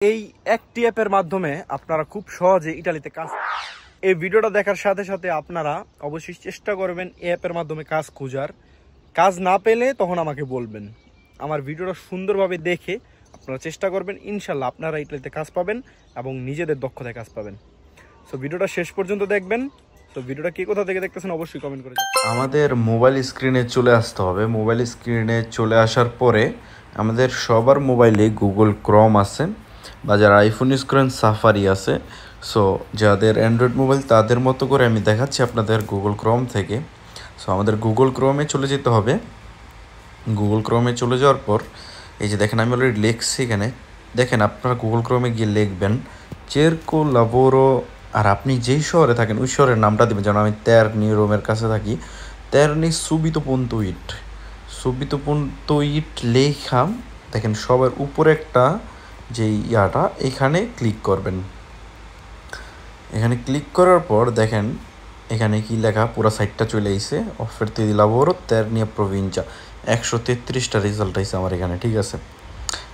এই একটি অ্যাপের মাধ্যমে আপনারা খুব সহজে ইতালিতে কাজ। এই ভিডিওটা দেখার সাথে সাথে আপনারা অবশ্যই চেষ্টা করবেন এই অ্যাপের মাধ্যমে কাজ খোঁজার। কাজ না পেলে তখন আমাকে বলবেন। আমার ভিডিওটা সুন্দরভাবে দেখে আপনারা চেষ্টা করবেন, ইনশাল্লাহ আপনারা ইতালিতে কাজ পাবেন এবং নিজেদের দক্ষতায় কাজ পাবেন। সো ভিডিওটা শেষ পর্যন্ত দেখবেন। সো ভিডিওটা কে কোথা থেকে দেখতেছেন অবশ্যই কমেন্ট করে জানাবেন। আমাদের মোবাইল স্ক্রিনে চলে আসতে হবে। মোবাইল স্ক্রিনে চলে আসার পরে আমাদের সবার মোবাইলে গুগল ক্রোম আছে, বা যারা আইফোন ইউজ করেন সাফারি আছে। সো যাদের অ্যান্ড্রয়েড মোবাইল তাদের মতো করে আমি দেখাচ্ছি আপনাদের গুগল ক্রোম থেকে। সো আমাদের গুগল ক্রোমে চলে যেতে হবে। গুগল ক্রোমে চলে যাওয়ার পর এই যে দেখেন আমি অলরেডি লিখছি এখানে। দেখেন আপনারা গুগল ক্রোমে গিয়ে লিখবেন চেরকো লাবোরো, আর আপনি যেই শহরে থাকেন ওই শহরের নামটা দেবেন। যেমন আমি তেরনি রোমের কাছে থাকি, তেরনি সুবিতো পন্তুইট, সুবিতো পন্তুইট লেখা। দেখেন সবার উপরে একটা যে ইয়াটা, এখানে ক্লিক করবেন। এখানে ক্লিক করার পর দেখেন এখানে কি লেখা, পুরো সাইটটা চলে এসেছে। অফারতে লাবোরো তেরনিয়া প্রভিncia 133টা রেজাল্ট আইছে আমার এখানে, ঠিক আছে।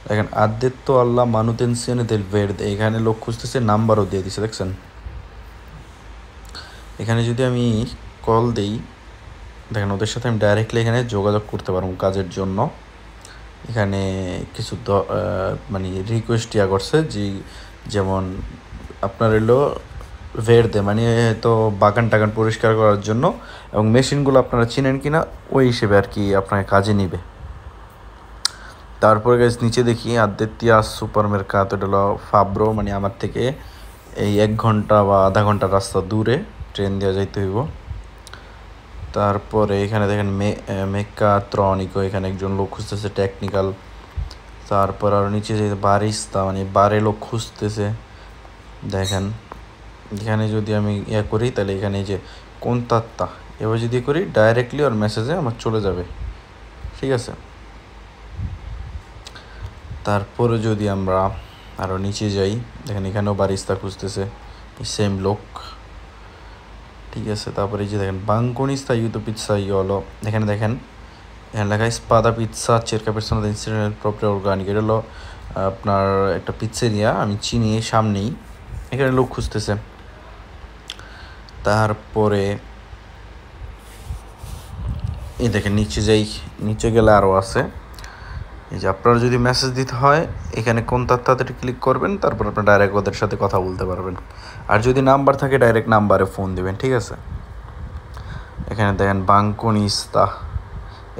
দেখেন আদ্দেত্তো আল্লাহ মানুতেনসিয়নে দেল ভেরদে, এখানে লোক খুঁজতেছে, নাম্বারও দিয়ে দিছে দেখছেন। এখানে যদি আমি কল দেই, দেখেন ওদের সাথে আমি ডাইরেক্টলি এখানে যোগাযোগ করতে পারবো কাজের জন্য। এখানে কিছু মানে রিকোয়েস্ট ইয়া করছে যে, যেমন আপনার এলো ভেরদে মানে তো বাগান টাগান পরিষ্কার করার জন্য, এবং মেশিনগুলো আপনারা চিনেন কিনা ওই হিসেবে আর কি আপনাকে কাজে নিবে। তারপরে গাইস নিচে দেখি আদ্দেতিয়া সুপার মেরকাতো, এটা হলো ফাব্রো, মানে আমার থেকে এই 1 ঘন্টা বা আধা ঘন্টা রাস্তা দূরে, ট্রেন দিয়ে যাইতে হইব। তারপরে এখানে দেখেন মেকাত্রনিকো, এখানে একজন লোক খুঁজতেছে টেকনিক্যাল। তারপর আর নিচে যে বারিস্তা, মানে বারে লোক খুঁজতেছে। দেখেন এখানে যদি আমি ইয়া করি তাহলে এখানে যে কোনতাত্তা, এবার যদি করি ডাইরেক্টলি ওর মেসেজে আমার চলে যাবে, ঠিক আছে। তারপরে যদি আমরা আরও নিচে যাই, দেখেন এখানেও বারিস্তা খুঁজতেছে সেম লোক, ঠিক আছে। তারপরে এই যে দেখেন বাঙ্কনিস্তা ইউতো পিৎসা ইয়লো, এখানে দেখেন এখানে লেখা স্পাদা পিৎসা চেরকা পেরসোনা দা ইনসিডেন্ট প্রপার অর্গানিক, এটা হলো আপনার একটা পিৎজেরিয়া আমি চিনি সামনেই, এখানে লোক খুঁজতেছে। তারপরে এই দেখেন নিচে যাই, নিচে গেলে আরও আছে। এই যে আপনারা যদি মেসেজ দিতে হয় এখানে তাদের ক্লিক করবেন, তারপর আপনার ডাইরেক্ট ওদের সাথে কথা বলতে পারবেন। আর যদি নাম্বার থাকে ডাইরেক্ট নাম্বারে ফোন দেবেন, ঠিক আছে। এখানে দেখেন বাঙ্কনিস্তা,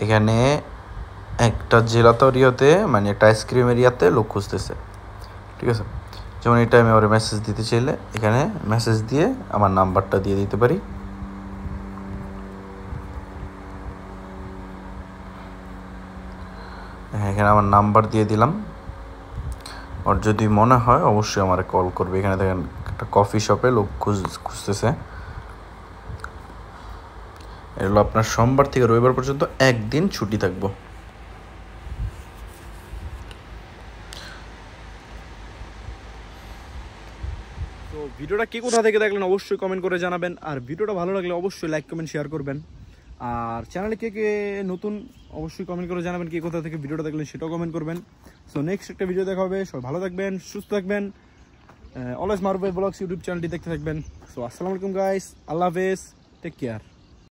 এখানে একটা জেলাতরিয়াতে মানে একটা আইসক্রিম এরিয়াতে লোক খুঁজতেছে, ঠিক আছে। যেমন এটা আমি ওর মেসেজ দিতে চাইলে এখানে মেসেজ দিয়ে আমার নাম্বারটা দিয়ে দিতে পারি। এখানে আমার নাম্বার দিয়ে দিলাম। ওর যদি মনে হয় অবশ্যই আমার কল করবে। এখানে দেখেন একটা কফি শপে লোক খুঁজতেছে। এগুলো আপনার সোমবার থেকে রবিবার পর্যন্ত একদিন ছুটি থাকবো। তো ভিডিওটা কে কোথা থেকে দেখলেন অবশ্যই কমেন্ট করে জানাবেন। আর ভিডিওটা ভালো লাগলে অবশ্যই লাইক কমেন্ট শেয়ার করবেন। আর চ্যানেলে কে কে নতুন অবশ্যই কমেন্ট করে জানাবেন, কে কোথা থেকে ভিডিওটা দেখলেন সেটাও কমেন্ট করবেন। সো নেক্সট একটা ভিডিও দেখা হবে। সবাই ভালো থাকবেন, সুস্থ থাকবেন। অলওয়েজ মারুফ ভাই ব্লগস ইউটিউব চ্যানেলটি দেখতে থাকবেন। সো আসসালামু আলাইকুম গাইস, আল্লাহ হাফেজ, টেক কেয়ার।